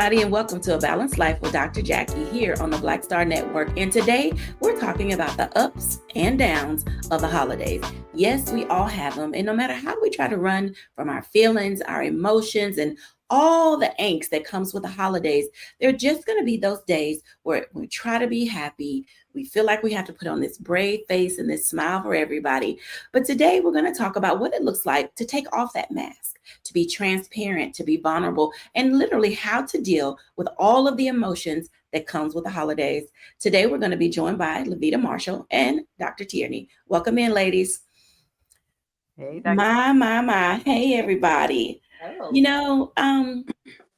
everybody, and welcome to A Balanced Life with Dr. Jacquie here on the Black Star Network. And today we're talking about the ups and downs of the holidays. Yes, we all have them. And no matter how we try to run from our feelings, our emotions, and all the angst that comes with the holidays, there are just going to be those days where we try to be happy. We feel like we have to put on this brave face and this smile for everybody. But today we're going to talk about what it looks like to take off that mask, to be transparent, to be vulnerable, and literally how to deal with all of the emotions that comes with the holidays. Today we're going to be joined by Levita Marshall and Dr. Tierney. Welcome in, ladies. Hey, Dr. My. Hey, everybody. Oh, You know,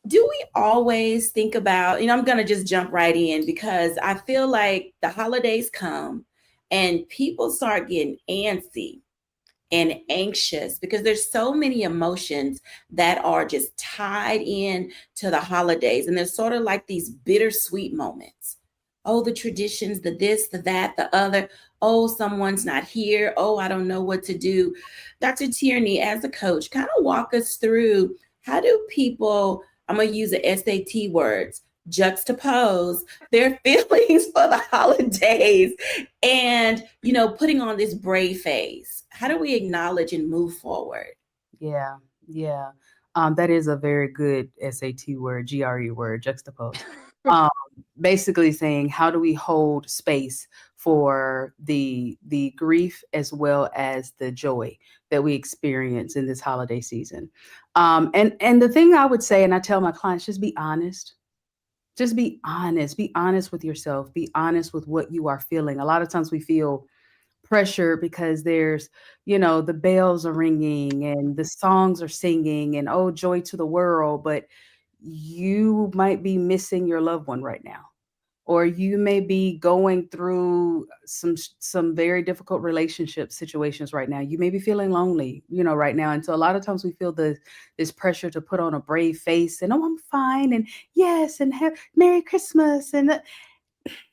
do we always think about, I'm going to just jump right in because I feel like the holidays come and people start getting antsy and anxious because there's so many emotions that are just tied in to the holidays, and there's sort of like these bittersweet moments. Oh, the traditions, the this, the that, the other. Oh, someone's not here. Oh, I don't know what to do. Dr. Tierney, as a coach, kind of walk us through, how do people, I'm going to use the SAT words, juxtapose their feelings for the holidays and, putting on this brave face? How do we acknowledge and move forward? Yeah, yeah. That is a very good SAT word, GRE word, juxtapose. Um, Basically saying how do we hold space for the grief as well as the joy that we experience in this holiday season. And the thing I would say, and I tell my clients, just be honest. Just be honest. Be honest with yourself. Be honest with what you are feeling. A lot of times we feel pressure because there's, the bells are ringing and the songs are singing and oh, joy to the world, but you might be missing your loved one right now, or you may be going through some very difficult relationship situations right now. You may be feeling lonely, right now. And so a lot of times we feel this pressure to put on a brave face and oh, I'm fine, and yes, and have Merry Christmas, and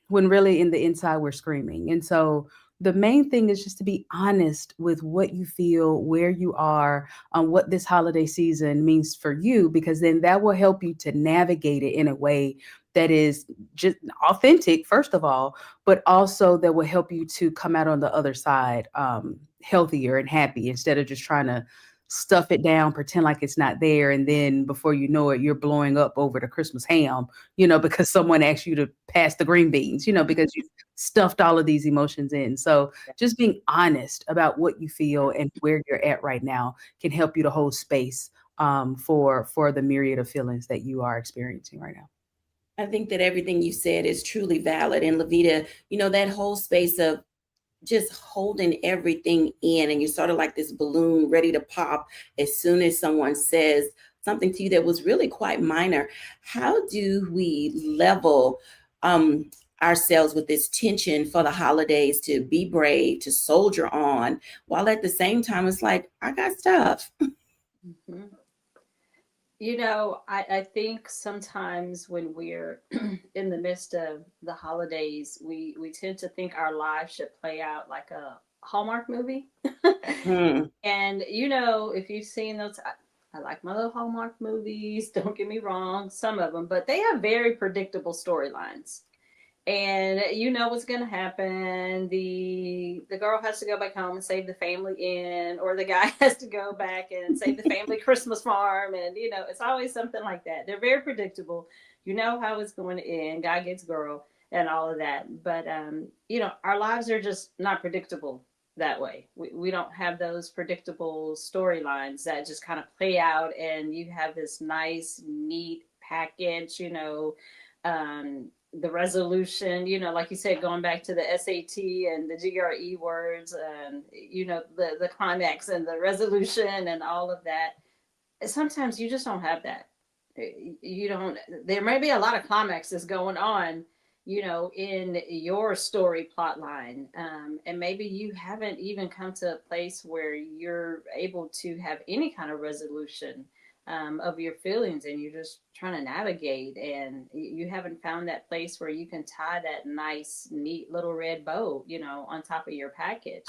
when really in the inside we're screaming. And so the main thing is just to be honest with what you feel, where you are, on what this holiday season means for you, because then that will help you to navigate it in a way that is just authentic, first of all, but also that will help you to come out on the other side healthier and happy, instead of just trying to stuff it down, pretend like it's not there. And then before you know it, you're blowing up over the Christmas ham, because someone asked you to pass the green beans, because you stuffed all of these emotions in. So just being honest about what you feel and where you're at right now can help you to hold space for the myriad of feelings that you are experiencing right now. I think that everything you said is truly valid. And Levita, that whole space of just holding everything in, and you're sort of like this balloon ready to pop as soon as someone says something to you that was really quite minor. How do we level ourselves with this tension for the holidays, to be brave, to soldier on, while at the same time it's like, I got stuff? mhm. I think sometimes when we're in the midst of the holidays, we tend to think our lives should play out like a Hallmark movie. Hmm. And, if you've seen those, I like my little Hallmark movies, don't get me wrong, some of them, but they have very predictable storylines, and you know what's going to happen. The girl has to go back home and save the family in, or the guy has to go back and save the family Christmas farm, and it's always something like that. They're very predictable. You know how it's going to end, guy gets girl, and all of that. But our lives are just not predictable that way. We don't have those predictable storylines that just kind of play out and you have this nice neat package, the resolution, like you said, going back to the SAT and the GRE words, and the climax and the resolution and all of that. Sometimes you just don't have that. You don't. There may be a lot of climaxes going on, in your story plot line, and maybe you haven't even come to a place where you're able to have any kind of resolution of your feelings, and you're just trying to navigate, and you haven't found that place where you can tie that nice neat little red bow, on top of your package.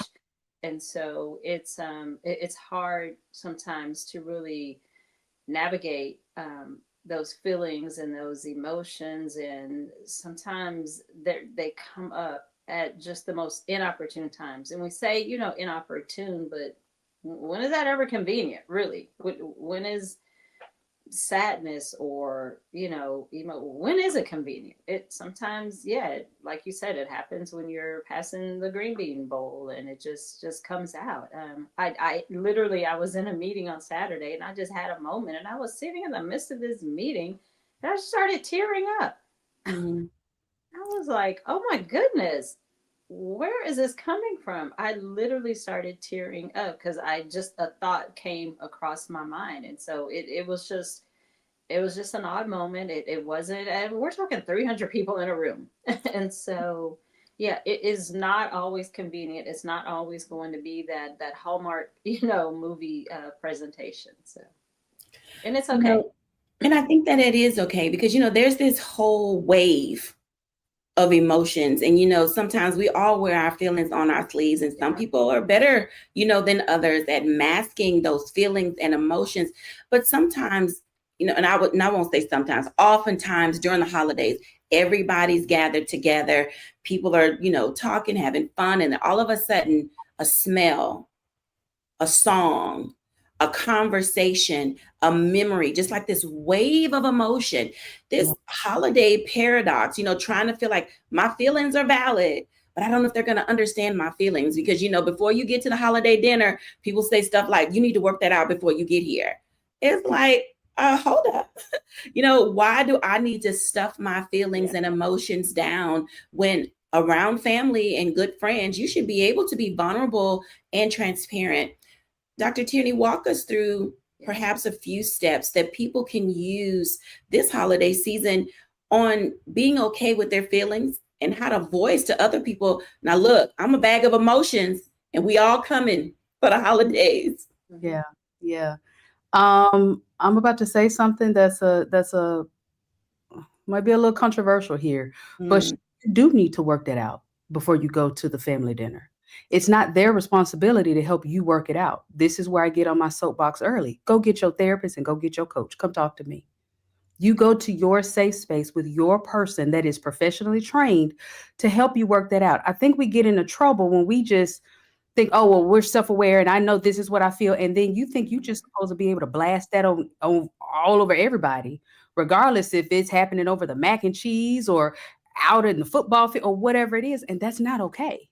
And so it's hard sometimes to really navigate those feelings and those emotions, and sometimes they come up at just the most inopportune times. And we say, inopportune, but when is that ever convenient, really? When is sadness or when is it convenient? It sometimes, yeah, like you said, it happens when you're passing the green bean bowl and it just comes out. I literally, I was in a meeting on Saturday and I just had a moment, and I was sitting in the midst of this meeting and I started tearing up. Mm-hmm. I was like, oh my goodness, where is this coming from? I literally started tearing up because a thought came across my mind. And so it was just an odd moment. It wasn't, and we're talking 300 people in a room. And so, yeah, it is not always convenient. It's not always going to be that Hallmark, movie presentation. So, and it's okay. And I think that it is okay because, there's this whole wave of emotions. And, sometimes we all wear our feelings on our sleeves, and some people are better, than others at masking those feelings and emotions. But sometimes, and I won't say sometimes, oftentimes during the holidays, everybody's gathered together. People are, talking, having fun. And all of a sudden, a smell, a song, a conversation, a memory, just like this wave of emotion, this holiday paradox, trying to feel like my feelings are valid, but I don't know if they're going to understand my feelings because, before you get to the holiday dinner, people say stuff like, you need to work that out before you get here. It's like, hold up. Why do I need to stuff my feelings and emotions down when around family and good friends, you should be able to be vulnerable and transparent? Dr. Tierney, walk us through perhaps a few steps that people can use this holiday season on being okay with their feelings and how to voice to other people. Now, look, I'm a bag of emotions and we all coming for the holidays. Yeah. Yeah. I'm about to say something that's might be a little controversial here, but you do need to work that out before you go to the family dinner. It's not their responsibility to help you work it out. This is where I get on my soapbox early. Go get your therapist and go get your coach. Come talk to me. You go to your safe space with your person that is professionally trained to help you work that out. I think we get into trouble when we just think, oh, well, we're self-aware and I know this is what I feel. And then you think you're just supposed to be able to blast that on all over everybody, regardless if it's happening over the mac and cheese or out in the football field or whatever it is. And that's not okay.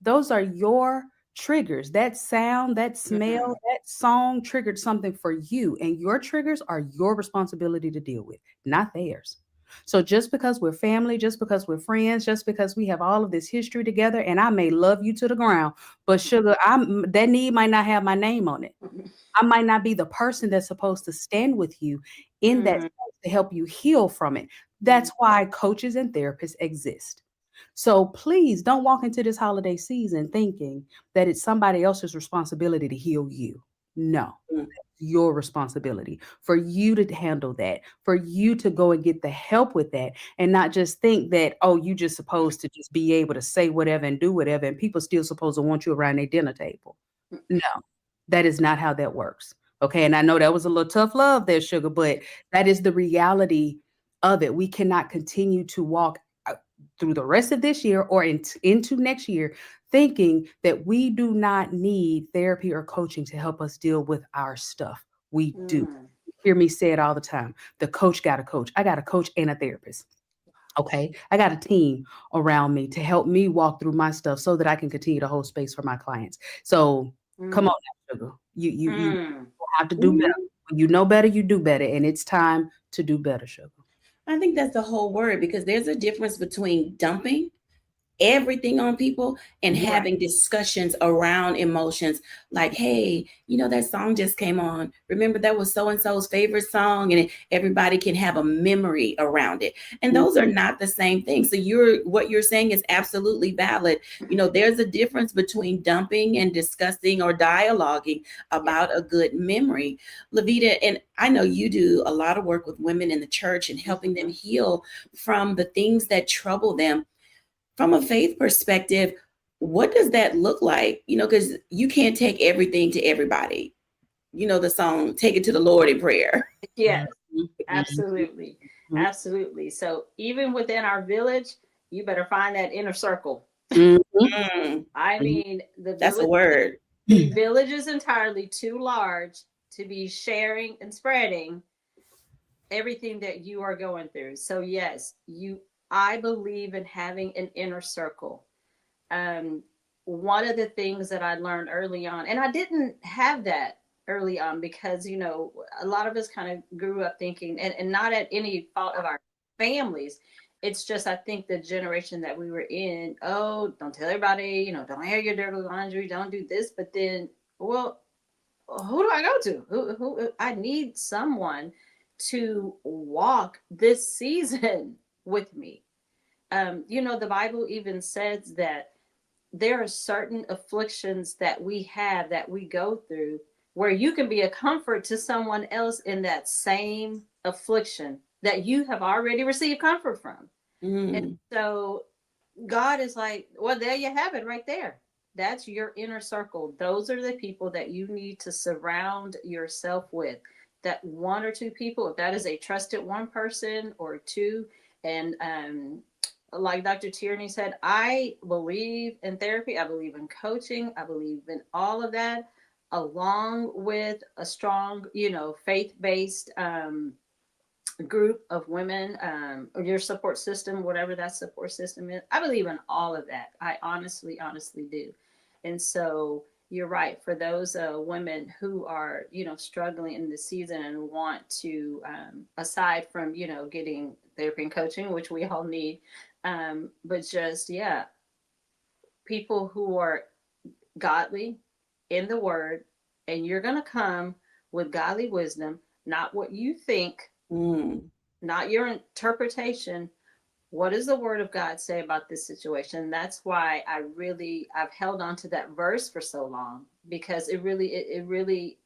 Those are your triggers. That sound, that smell, that song triggered something for you. And your triggers are your responsibility to deal with, not theirs. So just because we're family, just because we're friends, just because we have all of this history together, and I may love you to the ground, but sugar, that need might not have my name on it. I might not be the person that's supposed to stand with you in that space to help you heal from it. That's why coaches and therapists exist. So please don't walk into this holiday season thinking that it's somebody else's responsibility to heal you. No, it's your responsibility for you to handle that, for you to go and get the help with that, and not just think that, oh, you just supposed to just be able to say whatever and do whatever, and people still supposed to want you around their dinner table. No, that is not how that works. Okay. And I know that was a little tough love there, sugar, but that is the reality of it. We cannot continue to walk through the rest of this year or into next year thinking that we do not need therapy or coaching to help us deal with our stuff. We do. You hear me say it all the time. The coach got a coach. I got a coach and a therapist. Okay. I got a team around me to help me walk through my stuff so that I can continue to hold space for my clients. So come on now, sugar. You have to do better. When you know better, you do better. And it's time to do better, sugar. I think that's the whole word, because there's a difference between dumping everything on people and having discussions around emotions like, hey, that song just came on. Remember that was so-and-so's favorite song, and everybody can have a memory around it. And those are not the same thing. So what you're saying is absolutely valid. There's a difference between dumping and discussing or dialoguing about a good memory. Lavita, and I know you do a lot of work with women in the church and helping them heal from the things that trouble them. From a faith perspective, what does that look like? Because you can't take everything to everybody. The song, Take It to the Lord in Prayer. Yes. Absolutely. Absolutely. So even within our village, you better find that inner circle. Mm, I mean, the that's a village, word. the village is entirely too large to be sharing and spreading everything that you are going through. So yes, I believe in having an inner circle. Um, one of the things that I learned early on, and I didn't have that early on because, a lot of us kind of grew up thinking, and not at any fault of our families. It's just, I think the generation that we were in, oh, don't tell everybody, don't air your dirty laundry, don't do this. But then, well, who do I go to? Who I need someone to walk this season with me. The Bible even says that there are certain afflictions that we have, that we go through, where you can be a comfort to someone else in that same affliction that you have already received comfort from. And Mm. so God is like, well, there you have it right there. That's your inner circle. Those are the people that you need to surround yourself with. That one or two people, if that is a trusted one person or two. And like Dr. Tierney said, I believe in therapy. I believe in coaching. I believe in all of that, along with a strong, faith-based group of women, or your support system, whatever that support system is. I believe in all of that. I honestly do. And so you're right. For those women who are, struggling in the season and want to, aside from, getting therapy and coaching, which we all need, but just, yeah, people who are godly in the word, and you're going to come with godly wisdom, not what you think, Mm. not your interpretation. What does the word of God say about this situation? That's why I've held on to that verse for so long, because it really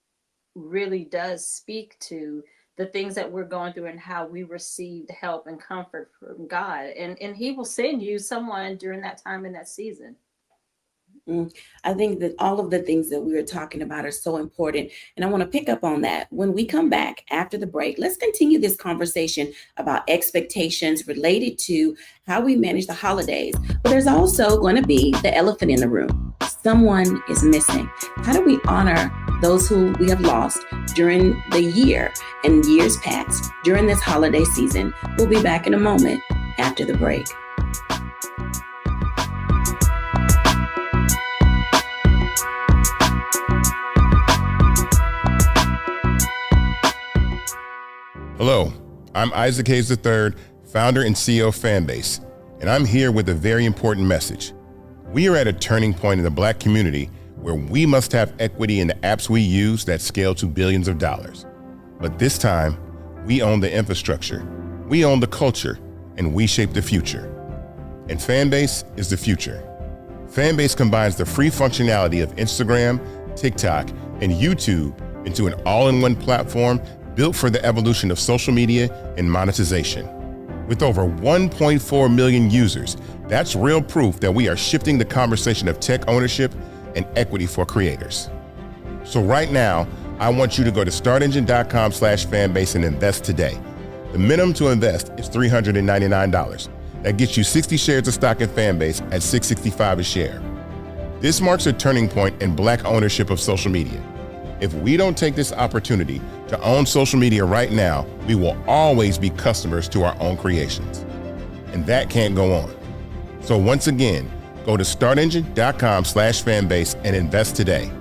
does speak to the things that we're going through and how we received help and comfort from God. And he will send you someone during that time in that season. I think that all of the things that we were talking about are so important. And I want to pick up on that. When we come back after the break, let's continue this conversation about expectations related to how we manage the holidays. But there's also going to be the elephant in the room. Someone is missing. How do we honor those who we have lost during the year and years past during this holiday season? We'll be back in a moment after the break. Hello, I'm Isaac Hayes III, founder and CEO of Fanbase, and I'm here with a very important message. We are at a turning point in the Black community where we must have equity in the apps we use that scale to billions of dollars. But this time, we own the infrastructure, we own the culture, and we shape the future. And Fanbase is the future. Fanbase combines the free functionality of Instagram, TikTok, and YouTube into an all-in-one platform built for the evolution of social media and monetization. With over 1.4 million users, that's real proof that we are shifting the conversation of tech ownership and equity for creators. So right now, I want you to go to startengine.com/fanbase and invest today. The minimum to invest is $399. That gets you 60 shares of stock in Fanbase at $665 a share. This marks a turning point in Black ownership of social media. If we don't take this opportunity to own social media right now, we will always be customers to our own creations. And that can't go on. So once again, go to startengine.com/fanbase and invest today.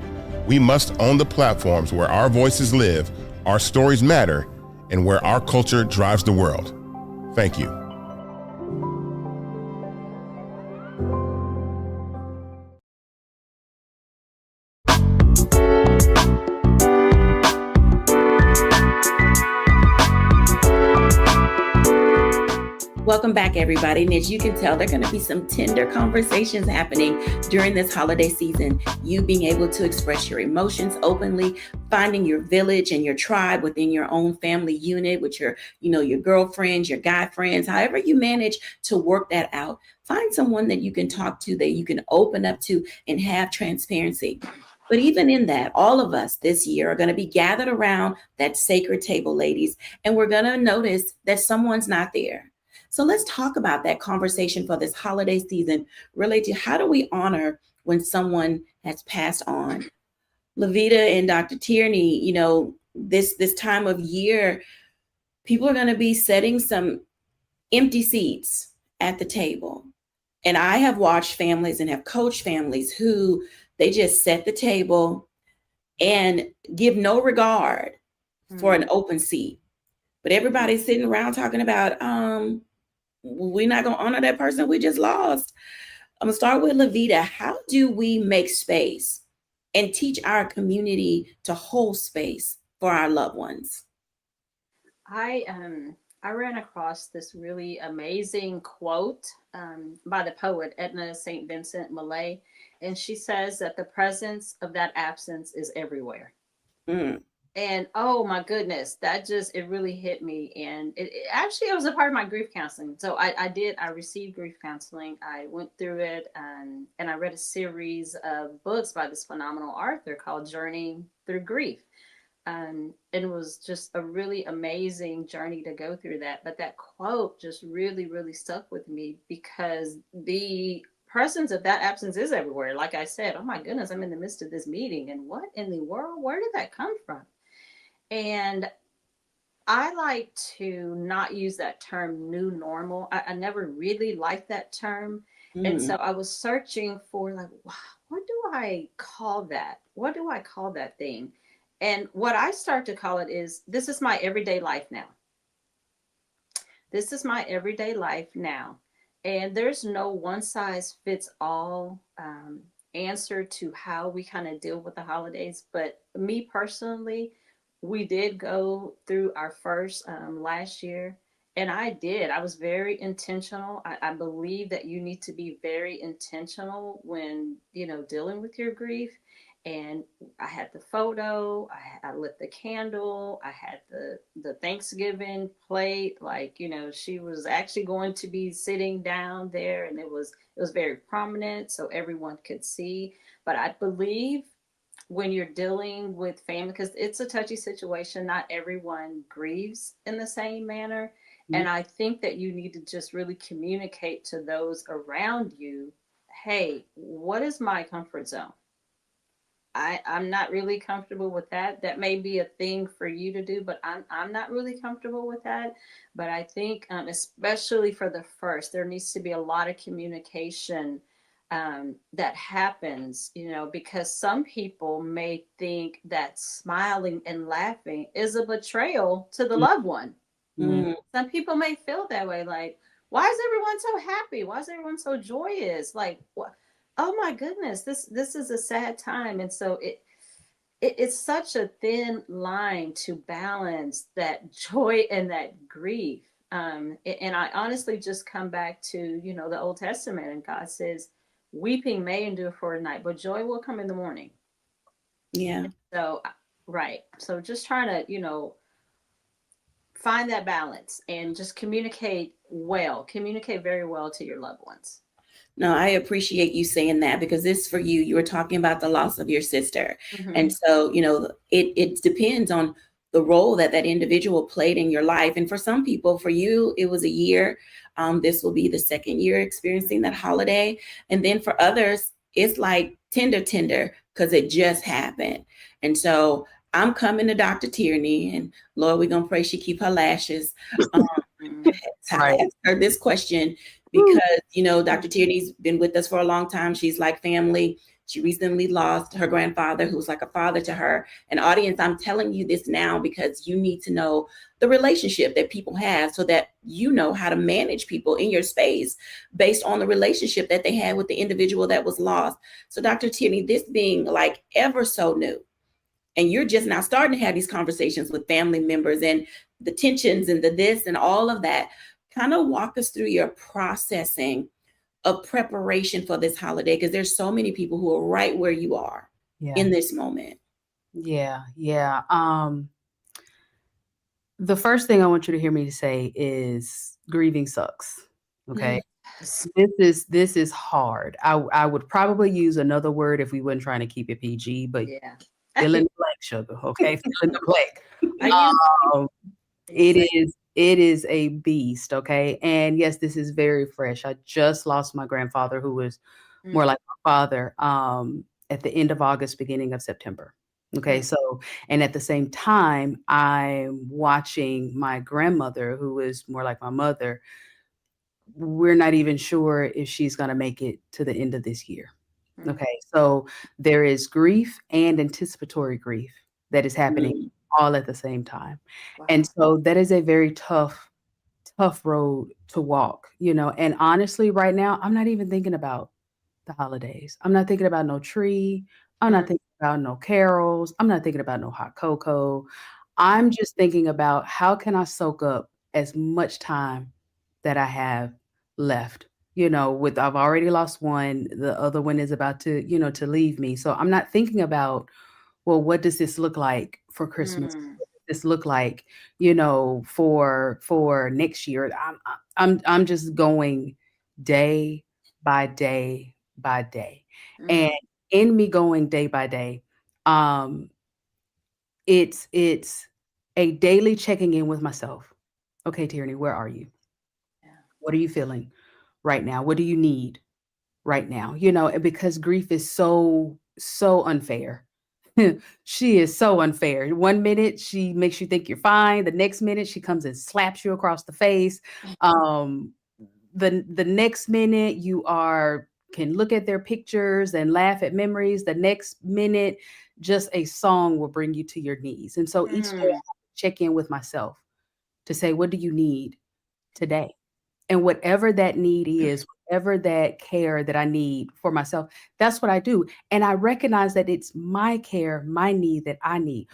We must own the platforms where our voices live, our stories matter, and where our culture drives the world. Thank you. Welcome back, everybody. And as you can tell, there are going to be some tender conversations happening during this holiday season. You being able to express your emotions openly, finding your village and your tribe within your own family unit with your girlfriends, your guy friends, however you manage to work that out. Find someone that you can talk to, that you can open up to and have transparency. But even in that, all of us this year are going to be gathered around that sacred table, ladies, and we're going to notice that someone's not there. So let's talk about that conversation for this holiday season related to how do we honor when someone has passed on. Lavita and Dr. Tierney, this time of year, people are going to be setting some empty seats at the table. And I have watched families and have coached families who they just set the table and give no regard for an open seat. But everybody's sitting around talking about, we're not going to honor that person we just lost. I'm going to start with Lavita. How do we make space and teach our community to hold space for our loved ones? I ran across this really amazing quote by the poet Edna St. Vincent Millay, and she says that the presence of that absence is everywhere. Mm. And oh my goodness, it really hit me. And it actually, it was a part of my grief counseling. So I received grief counseling. I went through it and I read a series of books by this phenomenal author called Journeying Through Grief. And it was just a really amazing journey to go through that. But that quote just really, really stuck with me because the presence of that absence is everywhere. Like I said, oh my goodness, I'm in the midst of this meeting. And what in the world? Where did that come from? And I like to not use that term new normal. I never really liked that term. And so I was searching for like, what do I call that? What do I call that thing? And what I start to call it is, this is my everyday life now. This is my everyday life now. And there's no one size fits all answer to how we kind of deal with the holidays. But me personally, we did go through our first last year. And I was very intentional. I believe that you need to be very intentional when, dealing with your grief. And I had the photo, I lit the candle, I had the Thanksgiving plate, like, she was actually going to be sitting down there and it was very prominent so everyone could see. But I believe when you're dealing with family, because it's a touchy situation, not everyone grieves in the same manner. Mm-hmm. And I think that you need to just really communicate to those around you, hey, what is my comfort zone? I'm not really comfortable with that. That may be a thing for you to do, but I'm not really comfortable with that. But I think, especially for the first, there needs to be a lot of communication that happens, because some people may think that smiling and laughing is a betrayal to the loved one. Mm-hmm. Some people may feel that way, like, why is everyone so happy? Why is everyone so joyous? Like, what? Oh my goodness, this is a sad time. And so it's such a thin line to balance that joy and that grief. And I honestly just come back to, the Old Testament, and God says, weeping may endure for a night, but joy will come in the morning. Yeah. So, right. So just trying to, find that balance and just communicate very well to your loved ones. No, I appreciate you saying that because this for you. You were talking about the loss of your sister. Mm-hmm. And so, it depends on the role that individual played in your life. And for some people, for you, it was a year. This will be the second year experiencing that holiday. And then for others, it's like tender because it just happened. And so I'm coming to Dr. Tierney, and Lord, we're going to pray she keep her lashes. I asked her this question because, Dr. Tierney's been with us for a long time. She's like family. She recently lost her grandfather, who was like a father to her. And audience, I'm telling you this now because you need to know the relationship that people have so that you know how to manage people in your space based on the relationship that they had with the individual that was lost. So Dr. Tierney, this being like ever so new, and you're just now starting to have these conversations with family members and the tensions and the this and all of that, kind of walk us through your processing of preparation for this holiday, because there's so many people who are right where you are in this moment. Yeah. The first thing I want you to hear me say is grieving sucks. Okay. This is hard. I would probably use another word if we weren't trying to keep it PG, but Yeah. fill in the blank, sugar. Okay. Fill in the blank. I use Um, it is a beast. Okay. And yes, this is very fresh. I just lost my grandfather, who was more like my father, at the end of August, beginning of September. Okay. So, and at the same time, I'm watching my grandmother, who is more like my mother. We're not even sure if she's going to make it to the end of this year. Okay. So there is grief and anticipatory grief that is happening all at the same time. Wow. And so that is a very tough road to walk, and honestly, right now, I'm not even thinking about the holidays. I'm not thinking about no tree. I'm not thinking about no carols. I'm not thinking about no hot cocoa. I'm just thinking about how can I soak up as much time that I have left. With I've already lost one, the other one is about to leave me. So I'm not thinking about, well, what does this look like for Christmas? What does this look like, for next year? I'm just going day by day by day. And in me going day by day, it's a daily checking in with myself. Okay, Tierney, where are you? What are you feeling right now? What do you need right now? And because grief is so unfair. She is so unfair. One minute she makes you think you're fine. The next minute she comes and slaps you across the face. The next minute you can look at their pictures and laugh at memories. The next minute, just a song will bring you to your knees. And so each day I have to check in with myself to say, what do you need today? And whatever that need is, whatever that care that I need for myself, that's what I do. And I recognize that it's my care, my need that I need.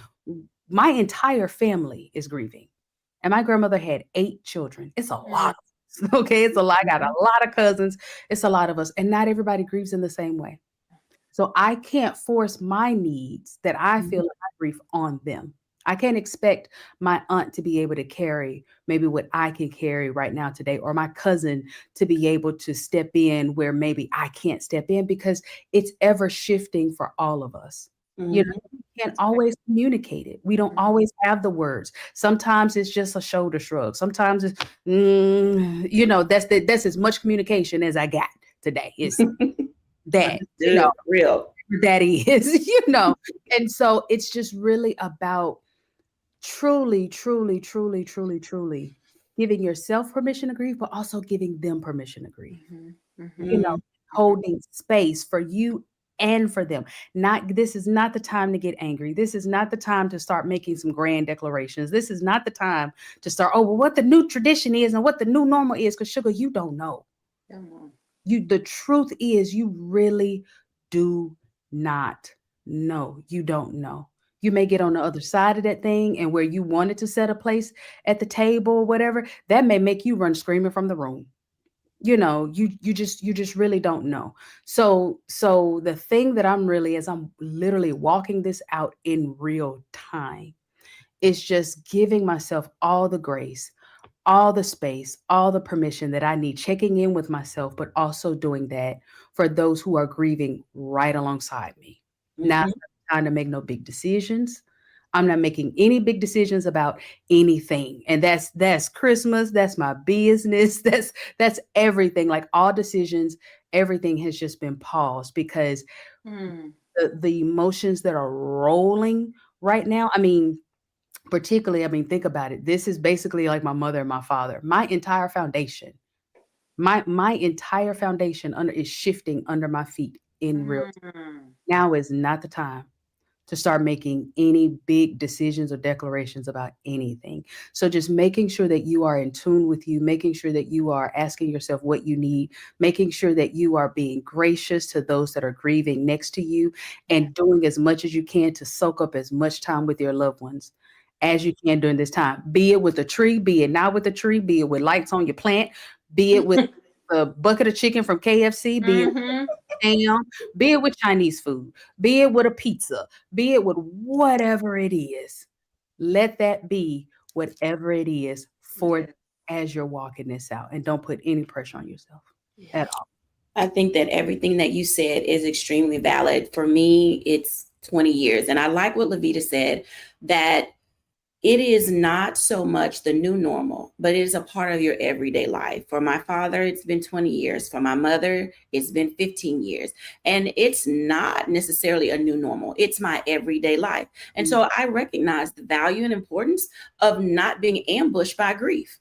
My entire family is grieving. And my grandmother had 8 children. It's a lot. Okay. It's a lot. I got a lot of cousins. It's a lot of us. And not everybody grieves in the same way. So I can't force my needs that I feel like I grieve on them. I can't expect my aunt to be able to carry maybe what I can carry right now today, or my cousin to be able to step in where maybe I can't step in, because it's ever shifting for all of us. We can't always communicate it. We don't always have the words. Sometimes it's just a shoulder shrug. Sometimes it's, that's as much communication as I got today. It's that, real. that is, and so it's just really about truly giving yourself permission to grieve, but also giving them permission to grieve. Holding space for you and for them. This is not the time to get angry. This is not the time to start making some grand declarations. This is not the time to start, what the new tradition is and what the new normal is, because sugar, you don't know. The truth is, you really do not know. You don't know. You may get on the other side of that thing, and where you wanted to set a place at the table or whatever, that may make you run screaming from the room. You just really don't know. So the thing that I'm literally walking this out in real time, is just giving myself all the grace, all the space, all the permission that I need, checking in with myself, but also doing that for those who are grieving right alongside me. Not trying to make no big decisions. I'm not making any big decisions about anything. And that's Christmas. That's my business. That's everything. Like all decisions, everything has just been paused, because the emotions that are rolling right now, particularly, think about it. This is basically like my mother and my father. My entire foundation, my entire foundation is shifting under my feet in real time. Now is not the time to start making any big decisions or declarations about anything. So just making sure that you are in tune with you, making sure that you are asking yourself what you need, making sure that you are being gracious to those that are grieving next to you, and doing as much as you can to soak up as much time with your loved ones as you can during this time. Be it with a tree, be it not with a tree, be it with lights on your plant, be it with a bucket of chicken from KFC, be it ham, be it with Chinese food, be it with a pizza, be it with whatever it is. Let that be whatever it is for as you're walking this out, and don't put any pressure on yourself at all. I think that everything that you said is extremely valid. For me, it's 20 years. And I like what Levita said, that it is not so much the new normal, but it is a part of your everyday life. For my father, it's been 20 years. For my mother, it's been 15 years. And it's not necessarily a new normal. It's my everyday life. And so I recognize the value and importance of not being ambushed by grief.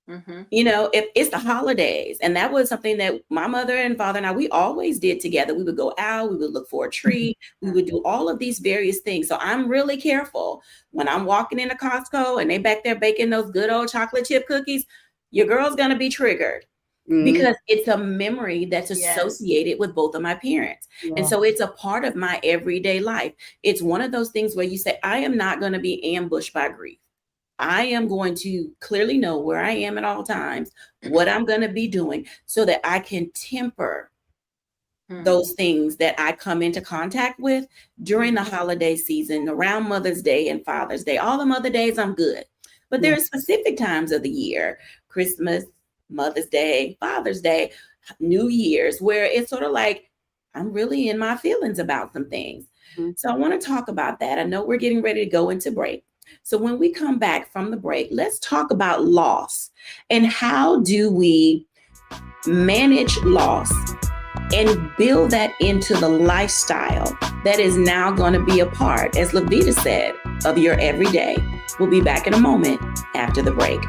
Mm-hmm. You know, if it's the holidays, and that was something that my mother and father and I, we always did together. We would go out, we would look for a tree, we would do all of these various things. So I'm really careful when I'm walking into Costco and they back there baking those good old chocolate chip cookies. Your girl's gonna be triggered because it's a memory that's associated with both of my parents. Yeah. And so it's a part of my everyday life. It's one of those things where you say, I am not going to be ambushed by grief. I am going to clearly know where I am at all times, what I'm going to be doing, so that I can temper those things that I come into contact with during the holiday season, around Mother's Day and Father's Day. All the other days I'm good. But there are specific times of the year, Christmas, Mother's Day, Father's Day, New Year's, where it's sort of like I'm really in my feelings about some things. So I want to talk about that. I know we're getting ready to go into break. So when we come back from the break, let's talk about loss and how do we manage loss and build that into the lifestyle that is now going to be a part, as Levita said, of your everyday. We'll be back in a moment after the break.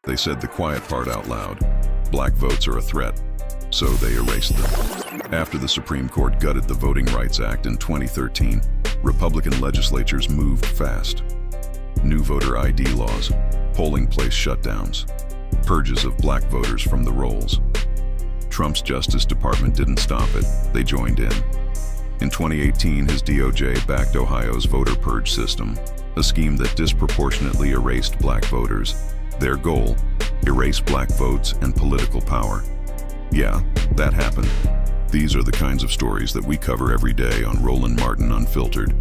They said the quiet part out loud. Black votes are a threat, so they erased them. After the Supreme Court gutted the Voting Rights Act in 2013, Republican legislatures moved fast. New voter ID laws, polling place shutdowns, purges of black voters from the rolls. Trump's Justice Department didn't stop it, they joined in. In 2018, his DOJ backed Ohio's voter purge system, a scheme that disproportionately erased black voters. Their goal, erase black votes and political power. Yeah, that happened. These are the kinds of stories that we cover every day on Roland Martin Unfiltered.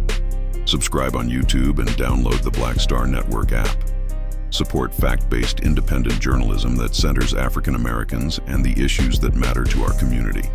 Subscribe on YouTube and download the Black Star Network app. Support fact-based independent journalism that centers African Americans and the issues that matter to our community.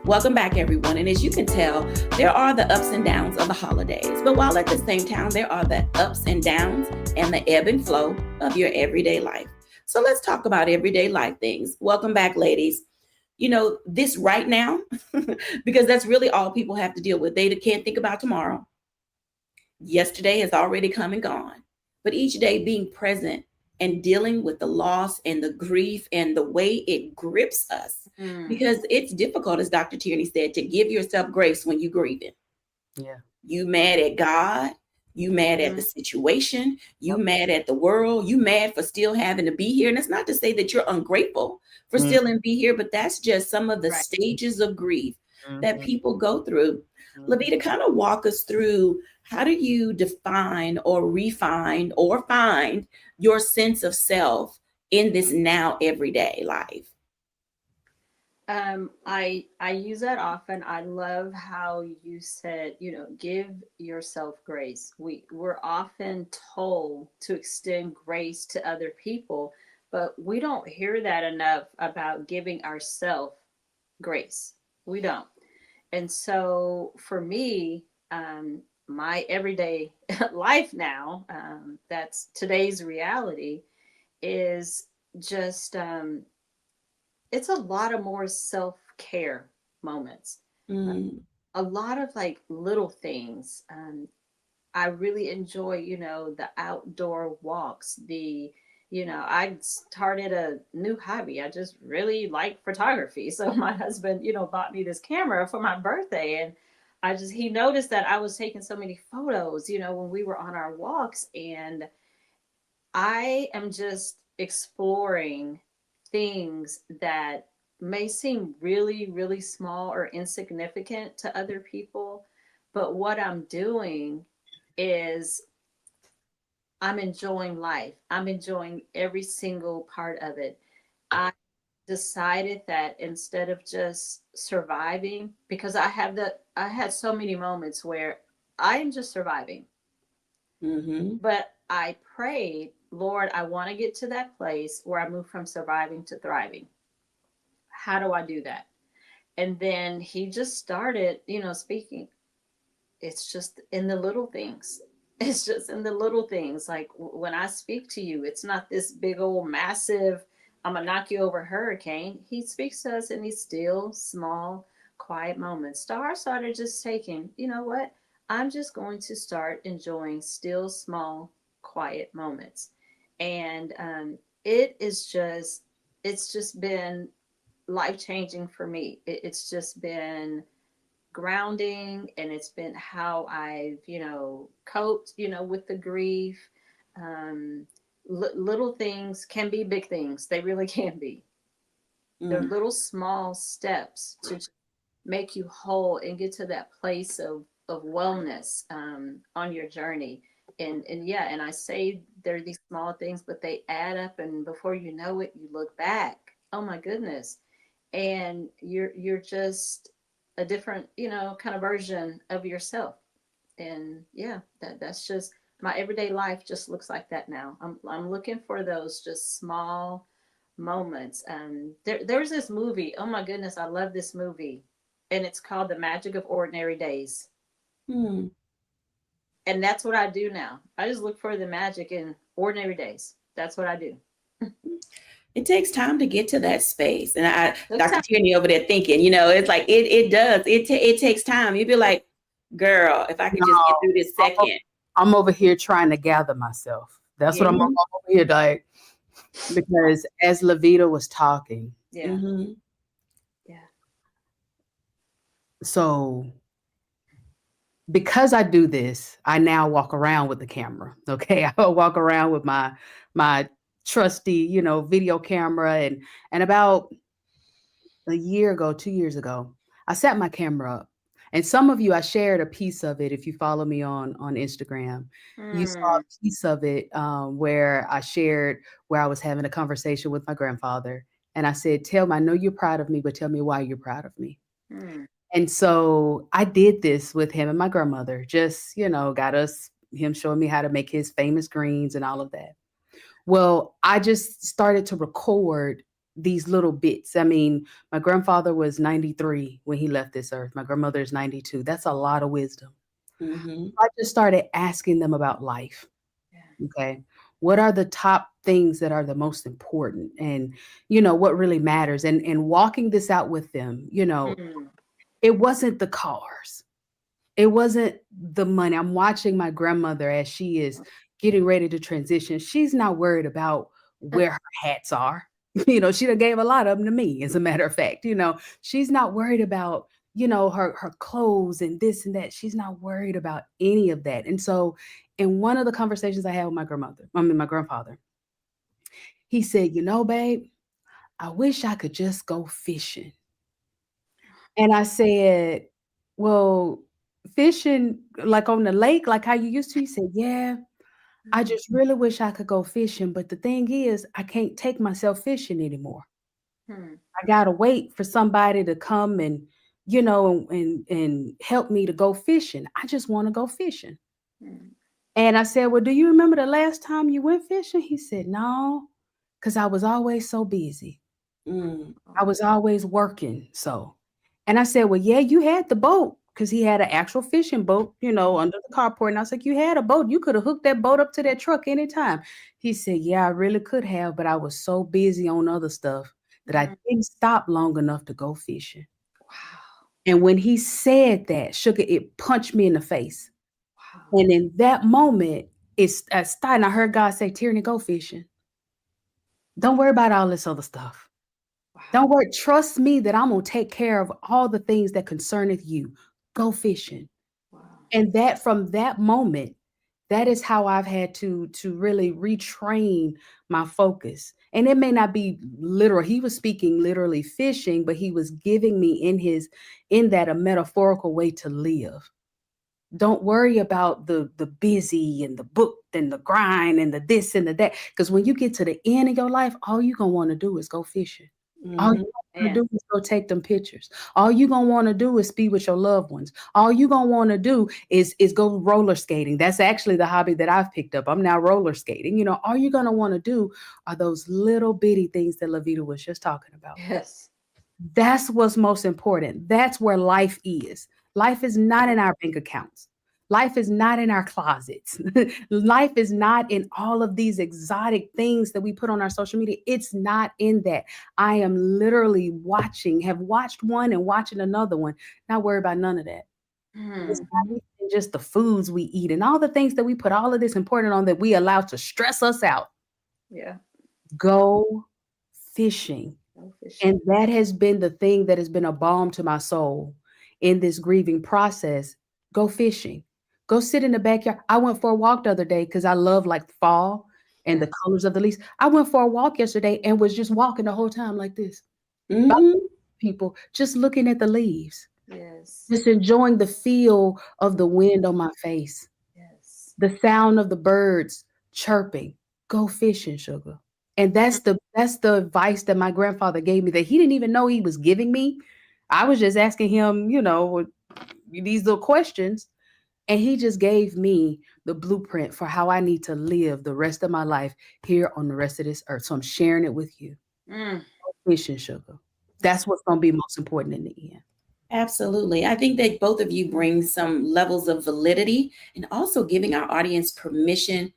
Welcome back, everyone. And as you can tell, there are the ups and downs of the holidays. But while at the same time, there are the ups and downs and the ebb and flow of your everyday life. So let's talk about everyday life things. Welcome back, ladies. You know, this right now, because that's really all people have to deal with. They can't think about tomorrow. Yesterday has already come and gone. But each day being present and dealing with the loss and the grief and the way it grips us. Because it's difficult, as Dr. Tierney said, to give yourself grace when you're grieving. Yeah. You mad at God, you mad at the situation, you mad at the world, you mad for still having to be here. And it's not to say that you're ungrateful for still and be here, but that's just some of the stages of grief that people go through. Levita, kind of walk us through, how do you define or refine or find your sense of self in this now everyday life? I use that often. I love how you said, you know, give yourself grace. We're often told to extend grace to other people, but we don't hear that enough about giving ourselves grace. We don't. And so for me, my everyday life now, that's today's reality, is just it's a lot of more self-care moments. A lot of like little things. I really enjoy, you know, the outdoor walks, I started a new hobby. I just really like photography. So my husband, you know, bought me this camera for my birthday, and he noticed that I was taking so many photos, you know, when we were on our walks, and I am just exploring things that may seem really, really small or insignificant to other people. But what I'm doing is I'm enjoying life. I'm enjoying every single part of it. I decided that instead of just surviving, because I had so many moments where I am just surviving. Mm-hmm. But I prayed, Lord, I want to get to that place where I move from surviving to thriving. How do I do that? And then he just started, speaking. It's just in the little things. It's just in the little things. Like when I speak to you, it's not this big old massive, I'm going to knock you over hurricane. He speaks to us in these still, small, quiet moments. Star started just taking, you know what? I'm just going to start enjoying still, small, quiet moments. And it is just, it's just been life changing for me. It's just been grounding, and it's been how I've, coped, with the grief. Um, Little things can be big things. They really can be. They're Mm. little small steps to make you whole and get to that place of wellness on your journey. And yeah, and I say they're these small things, but they add up, and before you know it, you look back. Oh my goodness. And you're just a different, kind of version of yourself. And yeah, that's just my everyday life just looks like that now. I'm looking for those just small moments. There's this movie. Oh my goodness, I love this movie, and it's called The Magic of Ordinary Days. Mm. And that's what I do now. I just look for the magic in ordinary days. That's what I do. It takes time to get to that space. And Took Dr. time. Tierney over there thinking, it's like, it does. It takes time. You'd be like, girl, if I could just get through this second. I'm over here trying to gather myself. That's what I'm Yeah. over here like, because as Levita was talking, Yeah. Mm-hmm. Yeah. so because I do this, I now walk around with the camera. Okay. I walk around with my trusty, video camera. And about a year ago, 2 years ago, I set my camera up. And some of you, I shared a piece of it. If you follow me on Instagram, you saw a piece of it where I shared where I was having a conversation with my grandfather. And I said, I know you're proud of me, but tell me why you're proud of me. Mm. And so I did this with him and my grandmother, just, got him showing me how to make his famous greens and all of that. Well, I just started to record these little bits. I mean, my grandfather was 93 when he left this earth. My grandmother is 92. That's a lot of wisdom. Mm-hmm. I just started asking them about life. Yeah. Okay. What are the top things that are the most important, and, what really matters, and walking this out with them, Mm. it wasn't the cars. It wasn't the money. I'm watching my grandmother as she is getting ready to transition. She's not worried about where her hats are. She done gave a lot of them to me, as a matter of fact. She's not worried about, her clothes and this and that. She's not worried about any of that. And so in one of the conversations I had with my grandfather, he said, babe, I wish I could just go fishing. And I said, well, fishing like on the lake, like how you used to? He said, yeah, I just really wish I could go fishing. But the thing is, I can't take myself fishing anymore. Mm. I gotta wait for somebody to come and, and help me to go fishing. I just want to go fishing. Mm. And I said, well, do you remember the last time you went fishing? He said, no, because I was always so busy. Mm. I was always working. So, and I said, well, yeah, you had the boat, because he had an actual fishing boat, under the carport. And I was like, you had a boat. You could have hooked that boat up to that truck anytime. He said, yeah, I really could have, but I was so busy on other stuff that I didn't stop long enough to go fishing. Wow. And when he said that, Sugar, it punched me in the face. Wow. And in that moment, I heard God say, Tierney, go fishing. Don't worry about all this other stuff. Wow. Don't worry. Trust me that I'm going to take care of all the things that concerneth you. Go fishing. Wow. And that from that moment, That is how I've had to really retrain my focus. And it may not be literal. He was speaking literally fishing, but he was giving me in that a metaphorical way to live. Don't worry about the busy and the book and the grind and the this and the that. Because when you get to the end of your life, all you're gonna want to do is go fishing. All you gonna do is go take them pictures. All you gonna want to do is be with your loved ones. All you gonna want to do is go roller skating. That's actually the hobby that I've picked up. I'm now roller skating. You know, all you're gonna want to do are those little bitty things that Lavita was just talking about. Yes. That's what's most important. That's where life is. Life is not in our bank accounts. Life is not in our closets. Life is not in all of these exotic things that we put on our social media. It's not in that. I am literally have watched one and watching another one, not worry about none of that. It's not even just the foods we eat and all the things that we put all of this important on that we allow to stress us out. Yeah. Go fishing. And that has been the thing that has been a balm to my soul in this grieving process. Go fishing. Go sit in the backyard. I went for a walk the other day because I love like fall and the colors of the leaves. I went for a walk yesterday and was just walking the whole time like this. People just looking at the leaves. Yes. Just enjoying the feel of the wind on my face. Yes. The sound of the birds chirping. Go fishing, sugar. And that's the advice that my grandfather gave me that he didn't even know he was giving me. I was just asking him, you know, these little questions. And he just gave me the blueprint for how I need to live the rest of my life here on the rest of this earth. So I'm sharing it with you. Fishing, sugar. That's what's going to be most important in the end. Absolutely. I think that both of you bring some levels of validity and also giving our audience permission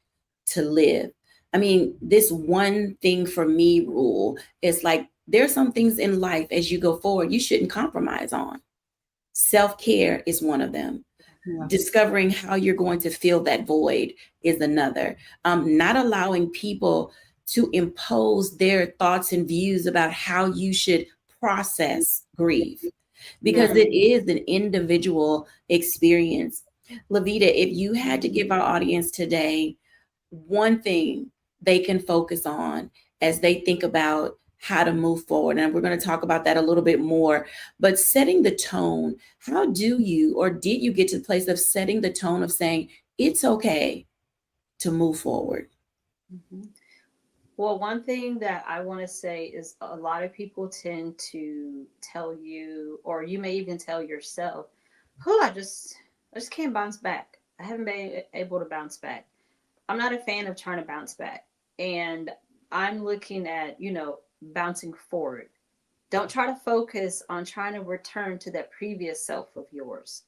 to live. I mean, this one thing for me rule is like, there's some things in life as you go forward, you shouldn't compromise on. Self-care is one of them. Yeah. Discovering how you're going to fill that void is another. Not allowing people to impose their thoughts and views about how you should process grief, because it is an individual experience. Lavita, if you had to give our audience today one thing they can focus on as they think about how to move forward, and we're going to talk about that a little bit more, but setting the tone, how do you, or did you get to the place of setting the tone of saying, it's okay to move forward? Well, one thing that I want to say is a lot of people tend to tell you, or you may even tell yourself, I just can't bounce back. I haven't been able to bounce back. I'm not a fan of trying to bounce back. And I'm looking at, bouncing forward. Don't try to focus on trying to return to that previous self of yours,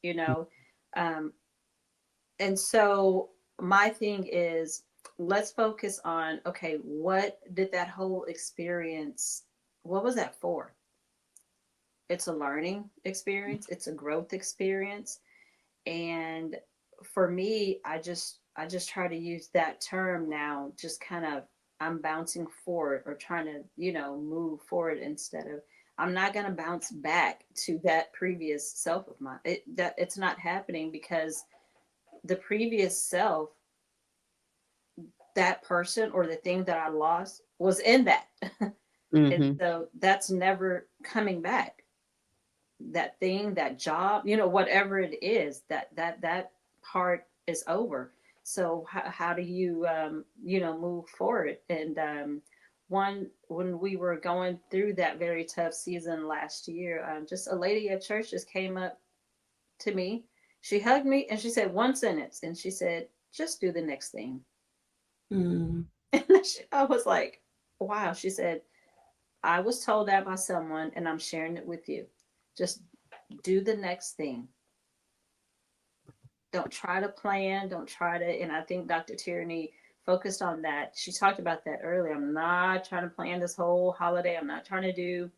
and so my thing is, let's focus on, okay, what did that whole experience, what was that for? It's a learning experience. It's a growth experience. And for me, I just try to use that term now, just kind of, I'm bouncing forward or trying to, move forward instead of, I'm not going to bounce back to that previous self of mine. It's not happening, because the previous self, that person or the thing that I lost was in that. And so that's never coming back. That thing, that job, whatever it is, that part is over. So how do you, move forward? And when we were going through that very tough season last year, just a lady at church just came up to me. She hugged me and she said one sentence, and she said, just do the next thing. And I was like, wow. She said, I was told that by someone and I'm sharing it with you. Just do the next thing. Don't try to plan. Don't try to, and I think Dr. Tierney focused on that. She talked about that earlier. I'm not trying to plan this whole holiday. I'm not trying to do,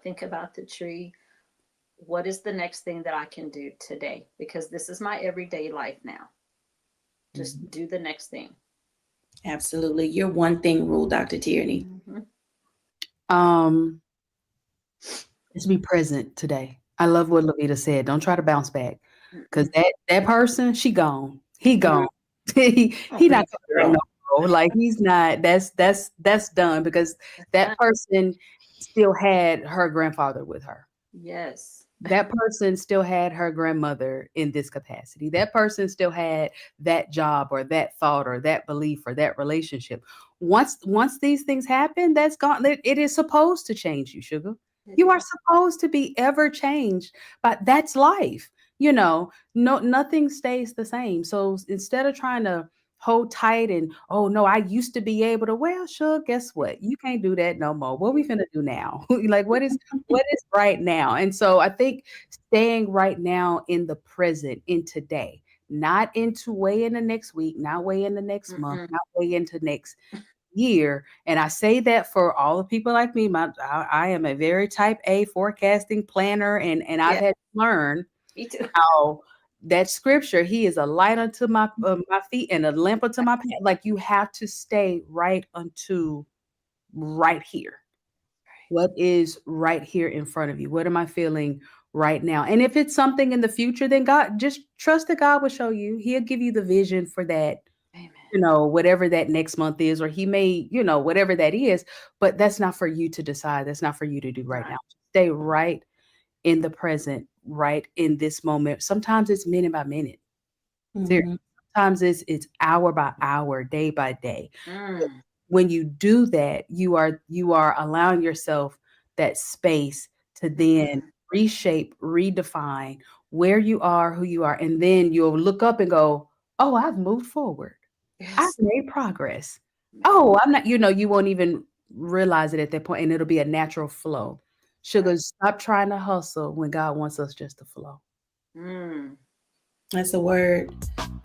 think about the tree. What is the next thing that I can do today? Because this is my everyday life now. Just do the next thing. Absolutely. Your one thing rule, Dr. Tierney. Just be present today. I love what Lavita said. Don't try to bounce back, because that person, she gone. He gone. he not girl. like he's not. That's done because that person still had her grandfather with her. Yes. That person still had her grandmother in this capacity. That person still had that job or that thought or that belief or that relationship. Once these things happen, that's gone. It is supposed to change you, sugar. You are supposed to be ever changed, but that's life. Nothing stays the same. So instead of trying to hold tight and oh no, I used to be able to, well, sure, guess what? You can't do that no more. What we finna do now? Like what is right now? And so I think staying right now in the present, in today, not into way in the next week, not way in the next month, not way into next year. And I say that for all the people like me. I am a very type A forecasting planner, and I've had to learn Me too. how that scripture, he is a light unto my feet and a lamp unto my path. Like you have to stay right unto right here. What is right here in front of you? What am I feeling right now? And if it's something in the future, then God, just trust that God will show you. He'll give you the vision for that, Amen. whatever that next month is, or he may, whatever that is, but that's not for you to decide. That's not for you to do right now. Stay right in the present, right in this moment. Sometimes it's minute by minute. Mhm. Sometimes it's hour by hour, day by day. Mm. When you do that, you are allowing yourself that space to then reshape, redefine where you are, who you are, and then you'll look up and go, "Oh, I've moved forward. I've Yes. made progress. Oh, I'm not." You won't even realize it at that point, and it'll be a natural flow. Sugar, stop trying to hustle when God wants us just to flow. Mm. That's a word.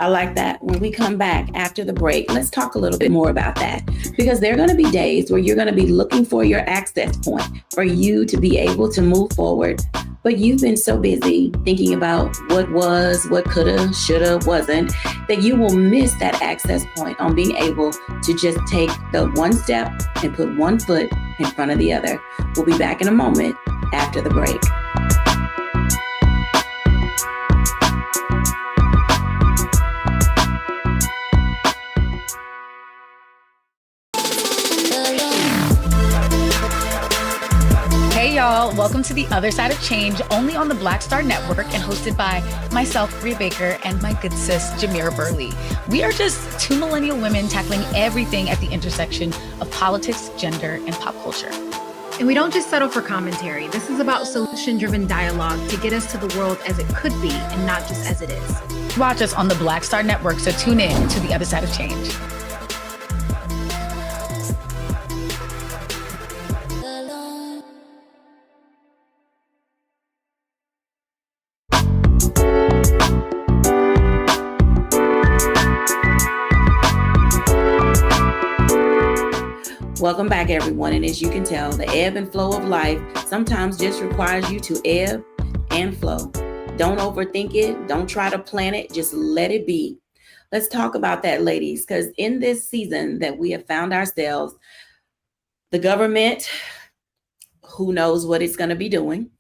I like that. When we come back after the break, let's talk a little bit more about that, because there are going to be days where you're going to be looking for your access point for you to be able to move forward. But you've been so busy thinking about what was, what coulda, shoulda, wasn't, that you will miss that access point on being able to just take the one step and put one foot in front of the other. We'll be back in a moment after the break. Hey y'all, welcome to The Other Side of Change, only on the Black Star Network and hosted by myself, Bria Baker, and my good sis, Jamira Burley. We are just two millennial women tackling everything at the intersection of politics, gender, and pop culture. And we don't just settle for commentary. This is about solution-driven dialogue to get us to the world as it could be and not just as it is. Watch us on the Black Star Network, so tune in to The Other Side of Change. Welcome back, everyone. And as you can tell, the ebb and flow of life sometimes just requires you to ebb and flow. Don't overthink it. Don't try to plan it. Just let it be. Let's talk about that, ladies, because in this season that we have found ourselves, the government, who knows what it's going to be doing,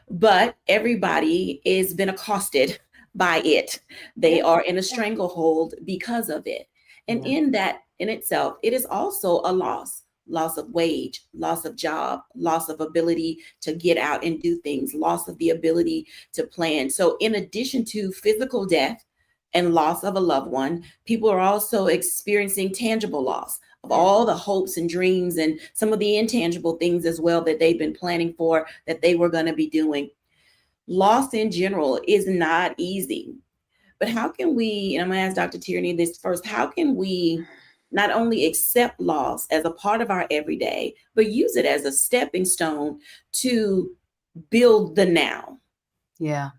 but everybody has been accosted by it. They are in a stranglehold because of it. And in that, in itself, it is also a loss of wage, loss of job, loss of ability to get out and do things, loss of the ability to plan. So in addition to physical death and loss of a loved one, people are also experiencing tangible loss of all the hopes and dreams and some of the intangible things as well that they've been planning for, that they were going to be doing. Loss in general is not easy. But how can we, and I'm going to ask Dr. Tierney this first, how can we not only accept loss as a part of our everyday, but use it as a stepping stone to build the now? Yeah.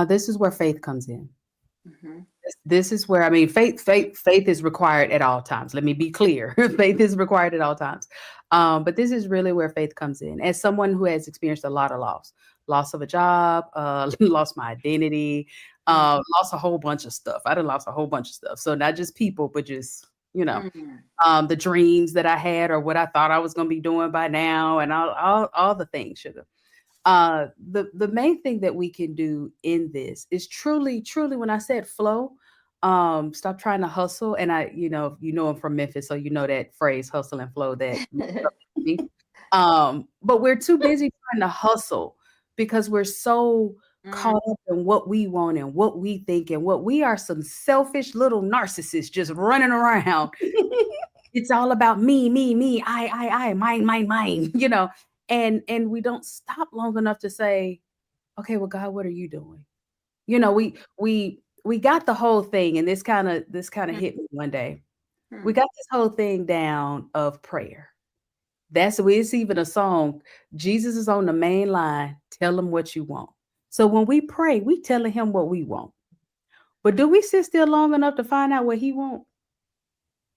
This is where faith comes in. Mm-hmm. This is where, faith is required at all times. Let me be clear. Faith is required at all times. But this is really where faith comes in. As someone who has experienced a lot of loss of a job, lost my identity, lost a whole bunch of stuff. I done lost a whole bunch of stuff. So not just people, but just, the dreams that I had or what I thought I was going to be doing by now and all the things, sugar. The main thing that we can do in this is truly, when I said flow, Stop trying to hustle. And I'm from Memphis, so you know that phrase, hustle and flow, that me. But we're too busy trying to hustle because we're so caught up in what we want and what we think and what we are, some selfish little narcissists just running around. It's all about me, I, mine, and we don't stop long enough to say, okay, well, God, what are you doing? We got the whole thing, and this kind of hit me one day. We got this whole thing down of prayer. It's even a song. Jesus is on the main line. Tell him what you want. So when we pray, we telling him what we want. But do we sit still long enough to find out what he want?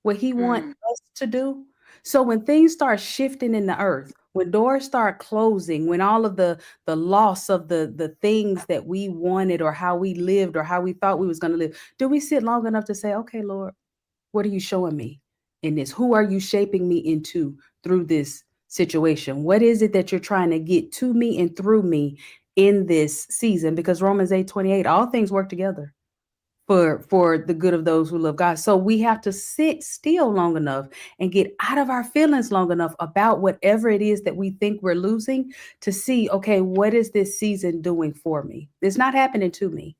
What he want us to do? So when things start shifting in the earth, when doors start closing, when all of the loss of the things that we wanted or how we lived or how we thought we was going to live, do we sit long enough to say, okay, Lord, what are you showing me in this? Who are you shaping me into through this situation? What is it that you're trying to get to me and through me in this season? Because Romans 8:28, all things work together for the good of those who love God. So we have to sit still long enough and get out of our feelings long enough about whatever it is that we think we're losing to see, okay, what is this season doing for me? It's not happening to me.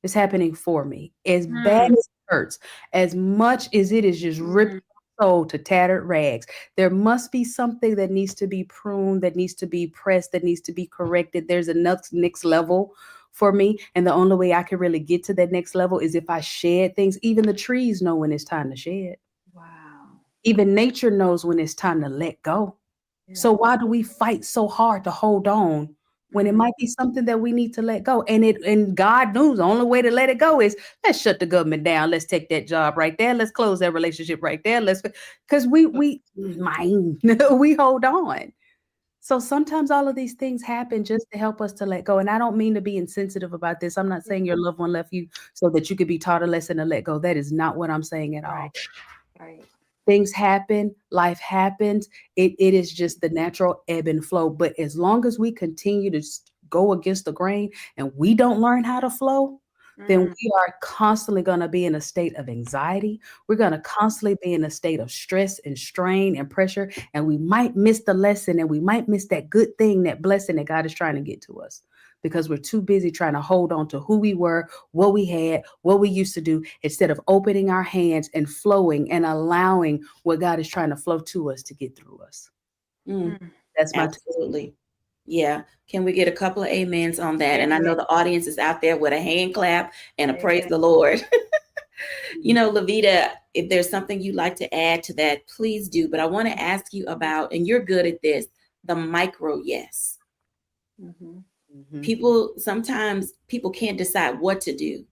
It's happening for me. As bad as it hurts, as much as it is just ripping my soul to tattered rags, there must be something that needs to be pruned, that needs to be pressed, that needs to be corrected. There's a next level for me. And the only way I can really get to that next level is if I shed things. Even the trees know when it's time to shed. Wow. Even nature knows when it's time to let go. Yeah. So why do we fight so hard to hold on when it might be something that we need to let go? And God knows the only way to let it go is let's shut the government down. Let's take that job right there. Let's close that relationship right there. Because we hold on. So sometimes all of these things happen just to help us to let go. And I don't mean to be insensitive about this. I'm not saying your loved one left you so that you could be taught a lesson to let go. That is not what I'm saying at all. Right. Things happen, life happens. It is just the natural ebb and flow. But as long as we continue to go against the grain and we don't learn how to flow, then we are constantly going to be in a state of anxiety. We're going to constantly be in a state of stress and strain and pressure. And we might miss the lesson and we might miss that good thing, that blessing that God is trying to get to us because we're too busy trying to hold on to who we were, what we had, what we used to do, instead of opening our hands and flowing and allowing what God is trying to flow to us to get through us. That's my absolutely. Yeah. Can we get a couple of amens on that? And I know the audience is out there with a hand clap and a praise the Lord. Lavita, if there's something you'd like to add to that, please do. But I want to ask you about, and you're good at this, the micro yes. Sometimes people can't decide what to do.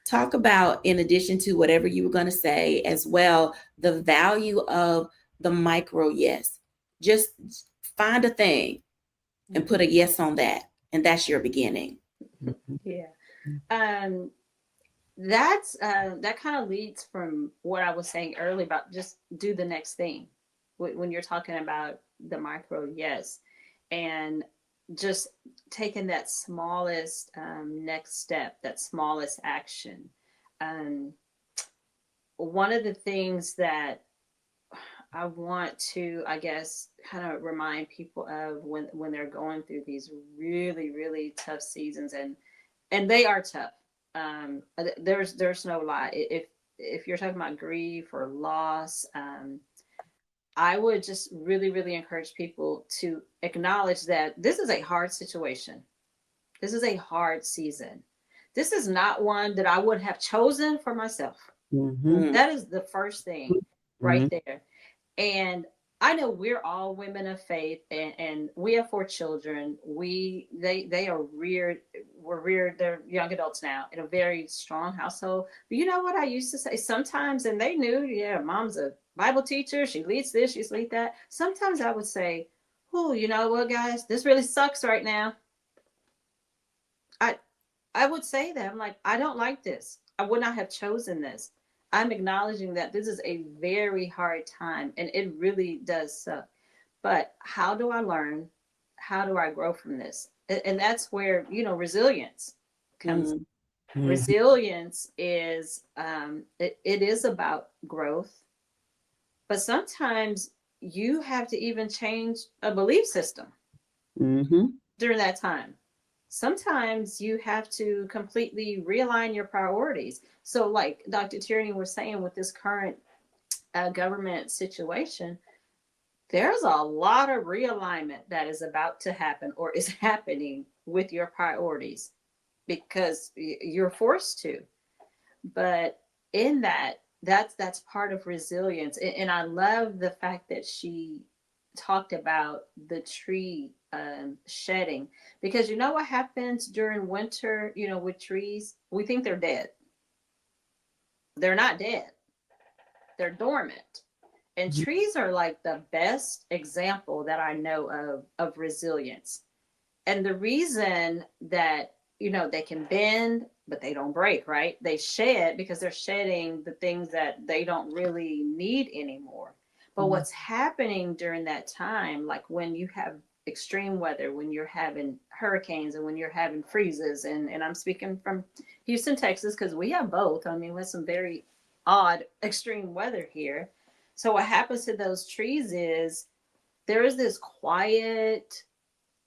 Talk about, in addition to whatever you were going to say as well, the value of the micro yes. Just find a thing and put a yes on that. And that's your beginning. Yeah. That kind of leads from what I was saying earlier about just do the next thing when you're talking about the micro yes, and just taking that smallest next step, that smallest action. One of the things that I want to, I guess, kind of remind people of when they're going through these really, really tough seasons, and they are tough. There's no lie. If you're talking about grief or loss, I would just really, really encourage people to acknowledge that this is a hard situation. This is a hard season. This is not one that I would have chosen for myself. That is the first thing right there. And I know we're all women of faith, and we have 4 children. They are reared. We're reared. They're young adults now in a very strong household. But you know what I used to say sometimes, and they knew, yeah, mom's a Bible teacher. She leads this. She's lead that. Sometimes I would say, "Oh, you know what, guys? This really sucks right now." I would say that. I'm like, I don't like this. I would not have chosen this. I'm acknowledging that this is a very hard time and it really does suck. But how do I learn? How do I grow from this? And that's where, resilience comes. Resilience is it is about growth, but sometimes you have to even change a belief system during that time. Sometimes you have to completely realign your priorities. So, like Dr. Tierney was saying, with this current government situation, there's a lot of realignment that is about to happen or is happening with your priorities because you're forced to. But in that, that's part of resilience. And I love the fact that she talked about the tree shedding, because you know what happens during winter, with trees? We think they're dead. They're not dead. They're dormant. And trees are like the best example that I know of resilience. And the reason that, they can bend, but they don't break, right? They shed because they're shedding the things that they don't really need anymore. But what's happening during that time, like when you have extreme weather, when you're having hurricanes and when you're having freezes, and I'm speaking from Houston, Texas, because we have both. I mean, we have some very odd extreme weather here. So what happens to those trees is there is this quiet,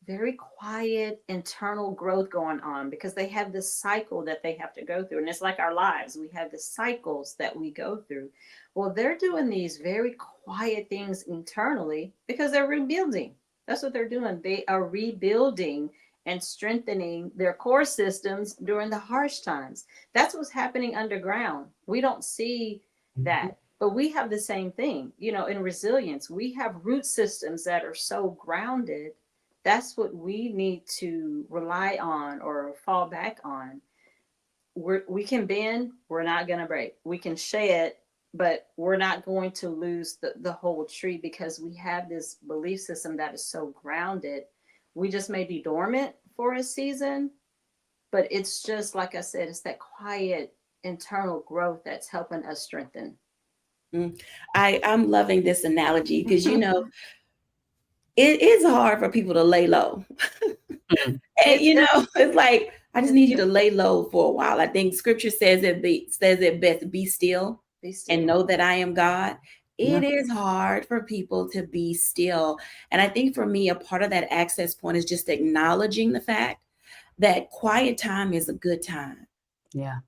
very quiet internal growth going on because they have this cycle that they have to go through. And it's like our lives. We have the cycles that we go through. Well, they're doing these very quiet things internally because they're rebuilding. That's what they're doing. They are rebuilding and strengthening their core systems during the harsh times. That's what's happening underground. We don't see that. But we have the same thing, in resilience. We have root systems that are so grounded. That's what we need to rely on or fall back on. We can bend, we're not going to break. We can shed, but we're not going to lose the whole tree because we have this belief system that is so grounded. We just may be dormant for a season, but it's just, like I said, it's that quiet internal growth that's helping us strengthen. I'm loving this analogy because, it is hard for people to lay low. And, it's like, I just need you to lay low for a while. I think scripture says it best, be still and know that I am God. It is hard for people to be still. And I think for me, a part of that access point is just acknowledging the fact that quiet time is a good time. Yeah.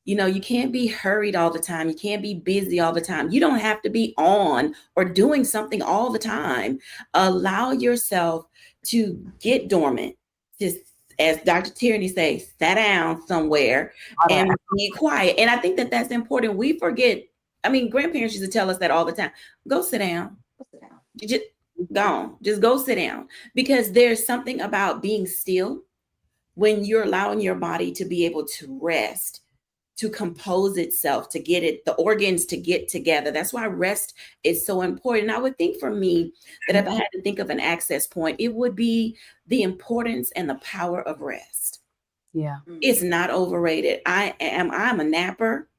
You can't be hurried all the time. You can't be busy all the time. You don't have to be on or doing something all the time. Allow yourself to get dormant. Just as Dr. Tierney says, sit down somewhere and be quiet. And I think that that's important. We forget. I mean, grandparents used to tell us that all the time. Go sit down. You just Just go sit down, because there's something about being still when you're allowing your body to be able to rest, to compose itself, to get the organs to get together. That's why rest is so important. I would think for me that if I had to think of an access point, it would be the importance and the power of rest. Yeah. It's not overrated. I'm a napper.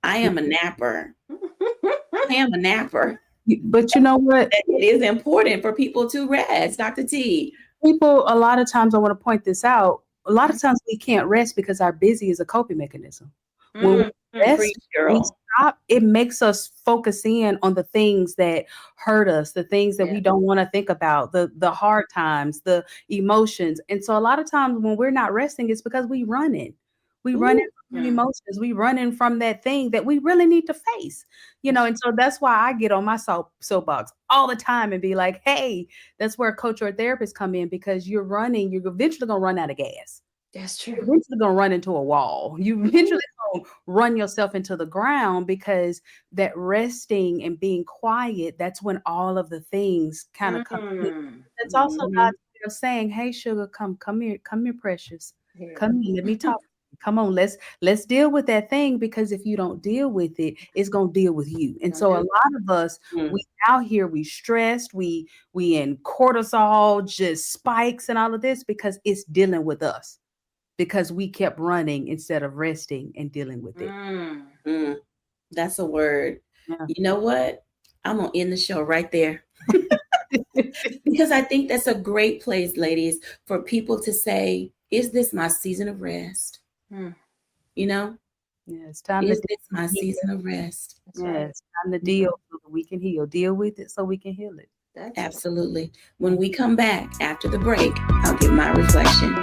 I am a napper. I am a napper. But you know what? It is important for people to rest, Dr. T. People, a lot of times, I want to point this out. A lot of times we can't rest because our busy is a coping mechanism. When we rest, we stop, it makes us focus in on the things that hurt us, the things that we don't want to think about, the hard times, the emotions. And so a lot of times when we're not resting, it's because we running. We running from emotions. We running from that thing that we really need to face, and so that's why I get on my soapbox all the time and be like, hey, that's where a coach or a therapist come in, because you're running, you're eventually going to run out of gas. That's true. You're eventually going to run into a wall. You eventually going to run yourself into the ground, because that resting and being quiet, that's when all of the things kind of come in. That's also God's way of saying, hey, sugar, come here, precious. Come here, let me talk. Come on, let's deal with that thing, because if you don't deal with it, it's gonna deal with you. And so a lot of us, we out here, we stressed, we in cortisol, just spikes and all of this, because it's dealing with us, because we kept running instead of resting and dealing with it. That's a word. Yeah. You know what? I'm gonna end the show right there. Because I think that's a great place, ladies, for people to say, is this my season of rest? you know, Yeah, it's time is to this my season of rest? That's yeah, right. it's time to deal so that we can heal. Deal with it so we can heal it. That's Absolutely. When we come back after the break, I'll give my reflection.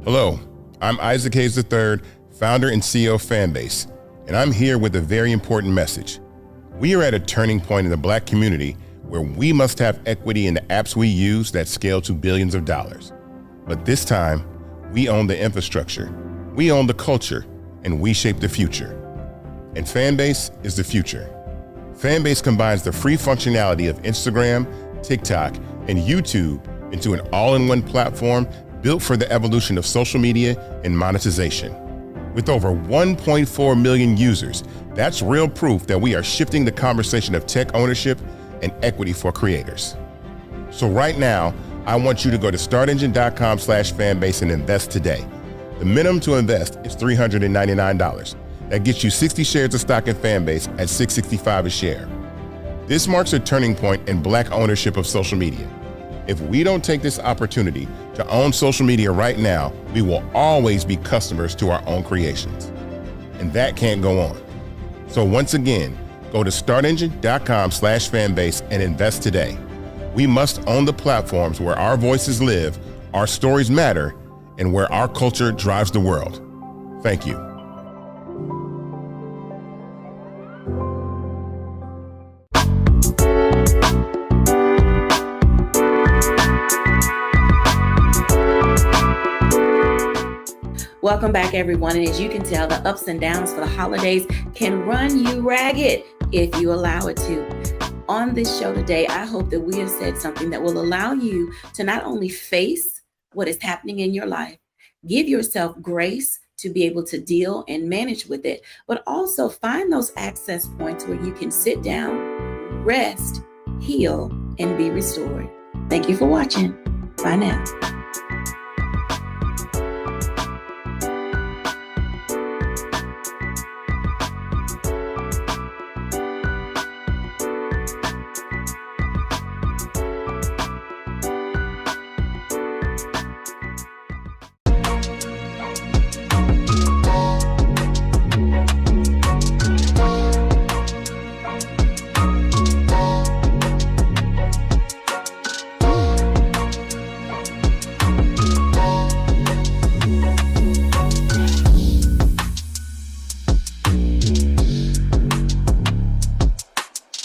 Hello, I'm Isaac Hayes III, founder and CEO of Fanbase, and I'm here with a very important message. We are at a turning point in the Black community where we must have equity in the apps we use that scale to billions of dollars. But this time, we own the infrastructure, we own the culture, and we shape the future. And Fanbase is the future. Fanbase combines the free functionality of Instagram, TikTok, and YouTube into an all-in-one platform built for the evolution of social media and monetization. With over 1.4 million users, that's real proof that we are shifting the conversation of tech ownership and equity for creators. So right now, I want you to go to startengine.com/fanbase and invest today. The minimum to invest is $399. That gets you 60 shares of stock in Fanbase at $665 a share. This marks a turning point in Black ownership of social media. If we don't take this opportunity to own social media right now, we will always be customers to our own creations. And that can't go on. So once again, go to startengine.com/fanbase and invest today. We must own the platforms where our voices live, our stories matter, and where our culture drives the world. Thank you. Welcome back, everyone. And as you can tell, the ups and downs for the holidays can run you ragged if you allow it to. On this show today, I hope that we have said something that will allow you to not only face what is happening in your life, give yourself grace to be able to deal and manage with it, but also find those access points where you can sit down, rest, heal, and be restored. Thank you for watching. Bye now.